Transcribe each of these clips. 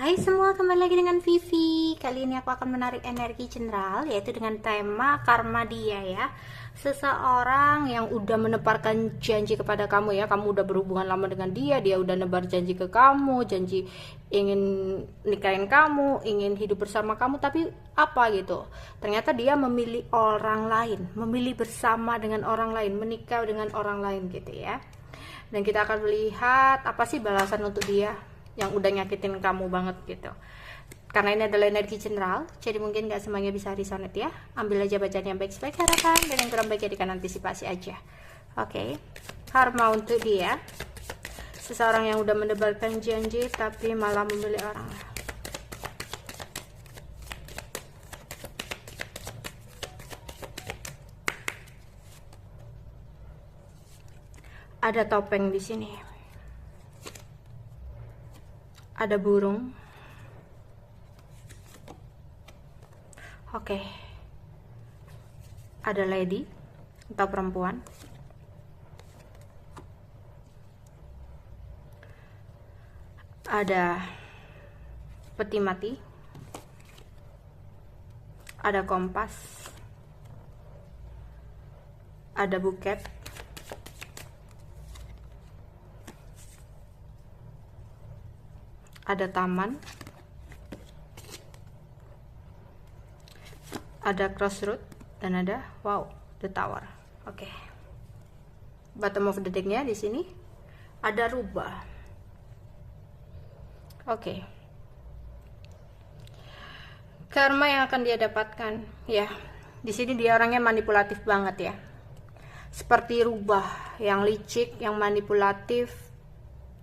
Hai semua, kembali lagi dengan Vivi. Kali ini aku akan menarik energi general, yaitu dengan tema karma dia ya. Seseorang yang udah menebarkan janji kepada kamu ya. Kamu udah berhubungan lama dengan dia, dia udah nebar janji ke kamu, janji ingin nikahin kamu, ingin hidup bersama kamu, tapi apa gitu. Ternyata dia memilih orang lain, memilih bersama dengan orang lain, menikah dengan orang lain gitu ya. Dan kita akan melihat apa sih balasan untuk dia yang udah nyakitin kamu banget gitu. Karena ini adalah energi general, jadi mungkin gak semuanya bisa resonate ya. Ambil aja bacaan yang baik sebagai harapan, dan yang kurang baik jadikan antisipasi aja. Oke, karma untuk dia. Seseorang yang udah mendebarkan janji tapi malah memilih orang. Ada topeng di sini. Ada burung. Oke. Ada lady atau perempuan. Ada peti mati. Ada kompas. Ada buket. Ada taman, ada crossroad, dan ada wow, the tower. Oke. Bottom of the decknya di sini ada rubah. Oke. Karma yang akan dia dapatkan ya. Di sini dia orangnya manipulatif banget ya. Seperti rubah yang licik, yang manipulatif,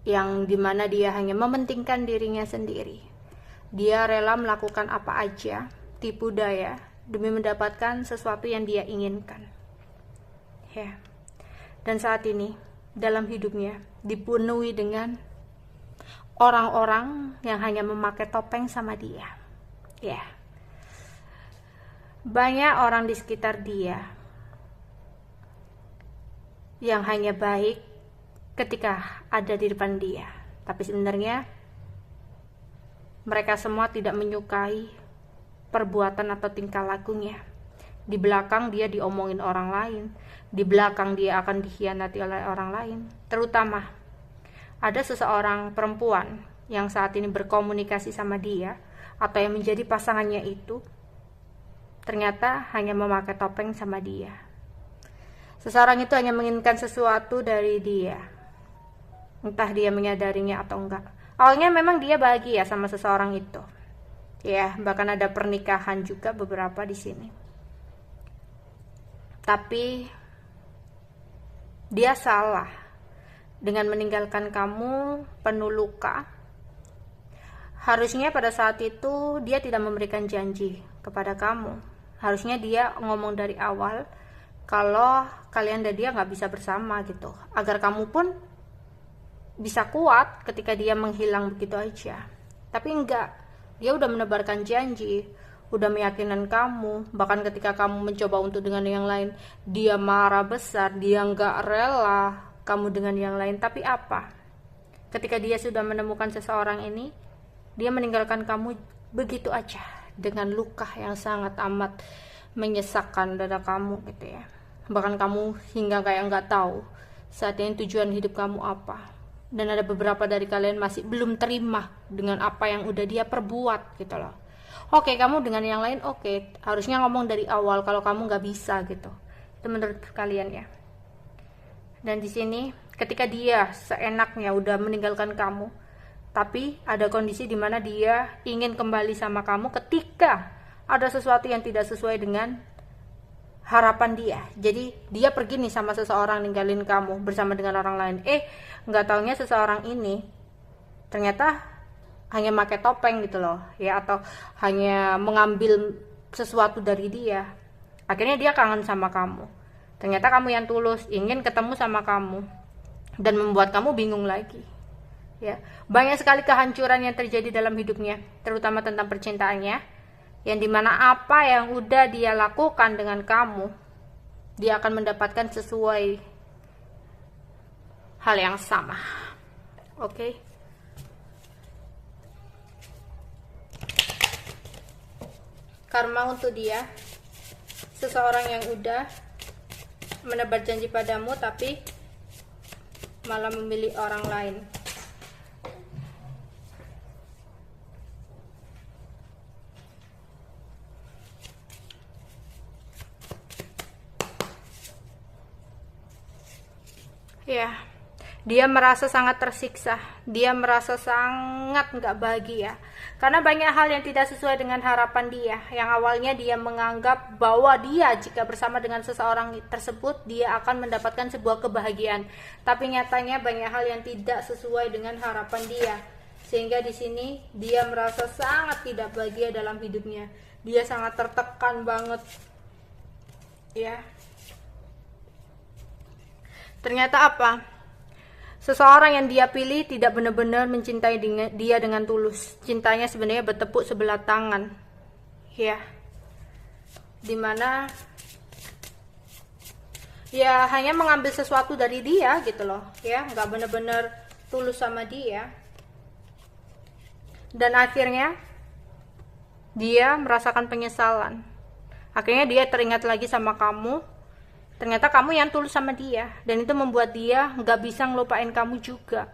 yang dimana dia hanya mementingkan dirinya sendiri. Dia rela melakukan apa aja, tipu daya, demi mendapatkan sesuatu yang dia inginkan ya. Dan saat ini dalam hidupnya dipenuhi dengan orang-orang yang hanya memakai topeng sama dia ya. Banyak orang di sekitar dia yang hanya baik ketika ada di depan dia, tapi sebenarnya mereka semua tidak menyukai perbuatan atau tingkah lakunya. Di belakang dia diomongin orang lain, di belakang dia akan dikhianati oleh orang lain. Terutama ada seseorang perempuan yang saat ini berkomunikasi sama dia atau yang menjadi pasangannya itu ternyata hanya memakai topeng sama dia. Seseorang itu hanya menginginkan sesuatu dari dia, entah dia menyadarinya atau enggak. Awalnya memang dia bahagia sama seseorang itu ya, bahkan ada pernikahan juga beberapa di sini. Tapi dia salah dengan meninggalkan kamu penuh luka. Harusnya pada saat itu dia tidak memberikan janji kepada kamu. Harusnya dia ngomong dari awal kalau kalian dan dia nggak bisa bersama gitu, agar kamu pun bisa kuat ketika dia menghilang begitu aja. Tapi enggak, dia udah menebarkan janji, udah meyakinkan kamu. Bahkan ketika kamu mencoba untuk dengan yang lain, dia marah besar, dia enggak rela kamu dengan yang lain. Tapi apa? Ketika dia sudah menemukan seseorang ini, dia meninggalkan kamu begitu aja dengan luka yang sangat amat menyesakkan dada kamu gitu ya. Bahkan kamu hingga kayak nggak tahu saat ini tujuan hidup kamu apa. Dan ada beberapa dari kalian masih belum terima dengan apa yang udah dia perbuat gitu loh. Oke, kamu dengan yang lain oke, harusnya ngomong dari awal kalau kamu nggak bisa gitu. Itu menurut kalian ya. Dan di sini ketika dia seenaknya udah meninggalkan kamu, tapi ada kondisi dimana dia ingin kembali sama kamu ketika ada sesuatu yang tidak sesuai dengan harapan dia. Jadi dia pergi nih sama seseorang, ninggalin kamu bersama dengan orang lain. Nggak taunya seseorang ini ternyata hanya pakai topeng gitu loh ya, atau hanya mengambil sesuatu dari dia. Akhirnya dia kangen sama kamu. Ternyata kamu yang tulus ingin ketemu sama kamu dan membuat kamu bingung lagi ya. Banyak sekali kehancuran yang terjadi dalam hidupnya, terutama tentang percintaannya, yang dimana apa yang udah dia lakukan dengan kamu, dia akan mendapatkan sesuai hal yang sama. Oke. Karma untuk dia, seseorang yang udah menebar janji padamu tapi malah memilih orang lain. Ya, dia merasa sangat tersiksa, dia merasa sangat nggak bahagia karena banyak hal yang tidak sesuai dengan harapan dia. Yang awalnya dia menganggap bahwa dia jika bersama dengan seseorang tersebut dia akan mendapatkan sebuah kebahagiaan, tapi nyatanya banyak hal yang tidak sesuai dengan harapan dia, sehingga di sini dia merasa sangat tidak bahagia dalam hidupnya. Dia sangat tertekan banget, ya. Ternyata apa? Seseorang yang dia pilih tidak benar-benar mencintai dia dengan tulus. Cintanya sebenarnya bertepuk sebelah tangan. Ya. Dimana ya hanya mengambil sesuatu dari dia gitu loh. Ya, nggak benar-benar tulus sama dia. Dan akhirnya dia merasakan penyesalan. Akhirnya dia teringat lagi sama kamu. Ternyata kamu yang tulus sama dia, dan itu membuat dia nggak bisa ngelupain kamu juga.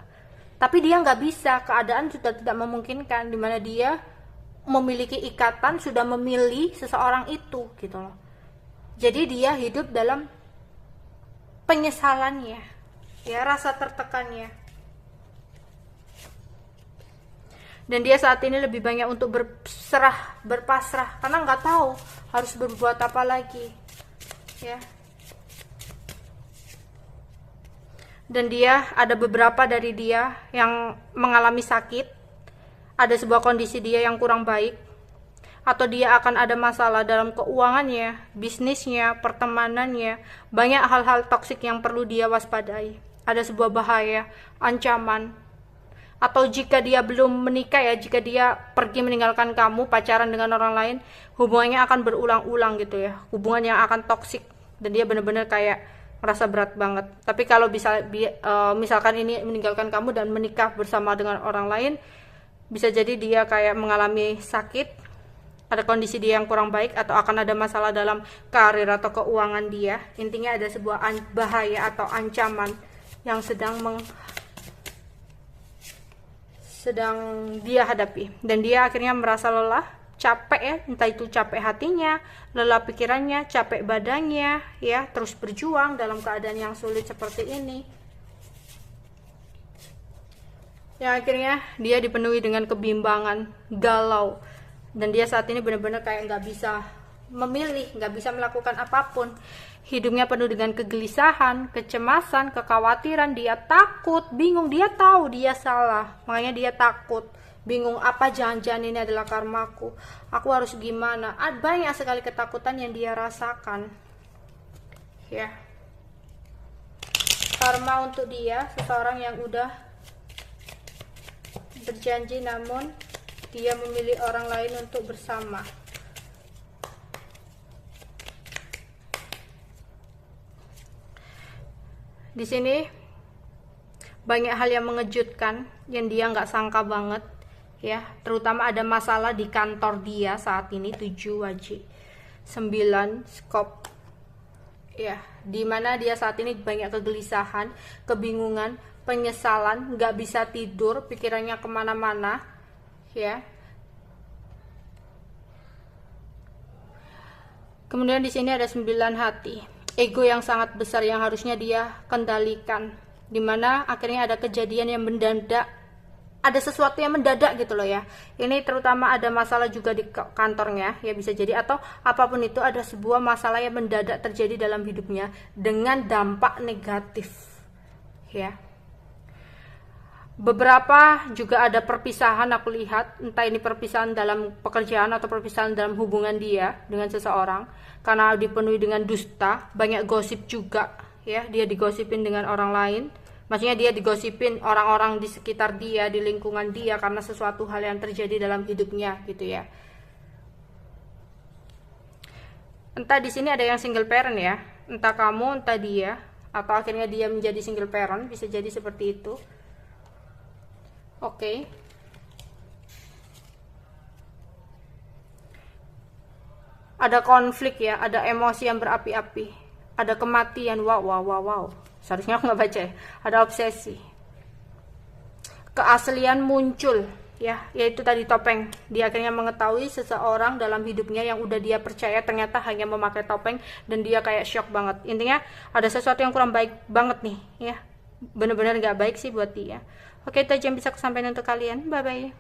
Tapi dia nggak bisa, keadaan sudah tidak memungkinkan, dimana dia memiliki ikatan, sudah memilih seseorang itu gitu loh. Jadi dia hidup dalam penyesalannya, ya, rasa tertekannya. Dan dia saat ini lebih banyak untuk berpasrah, karena nggak tahu harus berbuat apa lagi, ya. Dan dia ada beberapa dari dia yang mengalami sakit, ada sebuah kondisi dia yang kurang baik, atau dia akan ada masalah dalam keuangannya, bisnisnya, pertemanannya, banyak hal-hal toksik yang perlu dia waspadai. Ada sebuah bahaya, ancaman, atau jika dia belum menikah ya, jika dia pergi meninggalkan kamu, pacaran dengan orang lain, hubungannya akan berulang-ulang gitu ya, hubungan yang akan toksik, dan dia benar-benar kayak merasa berat banget. Tapi kalau misalkan ini meninggalkan kamu dan menikah bersama dengan orang lain, bisa jadi dia kayak mengalami sakit, ada kondisi dia yang kurang baik, atau akan ada masalah dalam karir atau keuangan dia. Intinya ada sebuah bahaya atau ancaman yang sedang dia hadapi, dan dia akhirnya merasa lelah, capek ya, entah itu capek hatinya, lelah pikirannya, capek badannya, ya, terus berjuang dalam keadaan yang sulit seperti ini. Yang akhirnya dia dipenuhi dengan kebimbangan, galau, dan dia saat ini benar-benar kayak nggak bisa memilih, nggak bisa melakukan apapun. Hidupnya penuh dengan kegelisahan, kecemasan, kekhawatiran, dia takut, bingung, dia tahu dia salah, makanya dia takut, bingung, apa jangan-jangan ini adalah karmaku, aku harus gimana. Banyak sekali ketakutan yang dia rasakan, ya. Karma untuk dia, seseorang yang udah berjanji namun dia memilih orang lain untuk bersama. Di sini banyak hal yang mengejutkan yang dia nggak sangka banget, ya, terutama ada masalah di kantor dia saat ini. 7 wajib 9 skop, ya, dimana dia saat ini banyak kegelisahan, kebingungan, penyesalan, nggak bisa tidur, pikirannya kemana-mana, ya. Kemudian di sini ada 9 hati, ego yang sangat besar yang harusnya dia kendalikan, dimana akhirnya ada kejadian yang mendadak, ada sesuatu yang mendadak gitu loh ya. Ini terutama ada masalah juga di kantornya, ya, bisa jadi, atau apapun itu, ada sebuah masalah yang mendadak terjadi dalam hidupnya dengan dampak negatif, ya. Beberapa juga ada perpisahan, aku lihat, entah ini perpisahan dalam pekerjaan atau perpisahan dalam hubungan dia dengan seseorang, karena dipenuhi dengan dusta, banyak gosip juga, ya, dia digosipin dengan orang lain. Maksudnya dia digosipin orang-orang di sekitar dia, di lingkungan dia, karena sesuatu hal yang terjadi dalam hidupnya gitu ya. Entah di sini ada yang single parent ya, entah kamu, entah dia, atau akhirnya dia menjadi single parent, bisa jadi seperti itu. Oke. ada konflik ya, ada emosi yang berapi-api, ada kematian. Wow, seharusnya aku nggak baca ya. Ada obsesi, keaslian muncul ya, yaitu tadi topeng. Dia akhirnya mengetahui seseorang dalam hidupnya yang udah dia percaya ternyata hanya memakai topeng, dan dia kayak shock banget. Intinya ada sesuatu yang kurang baik banget nih ya, bener-bener gak baik sih buat dia. Oke, itu aja yang bisa aku sampaikan untuk kalian. Bye bye.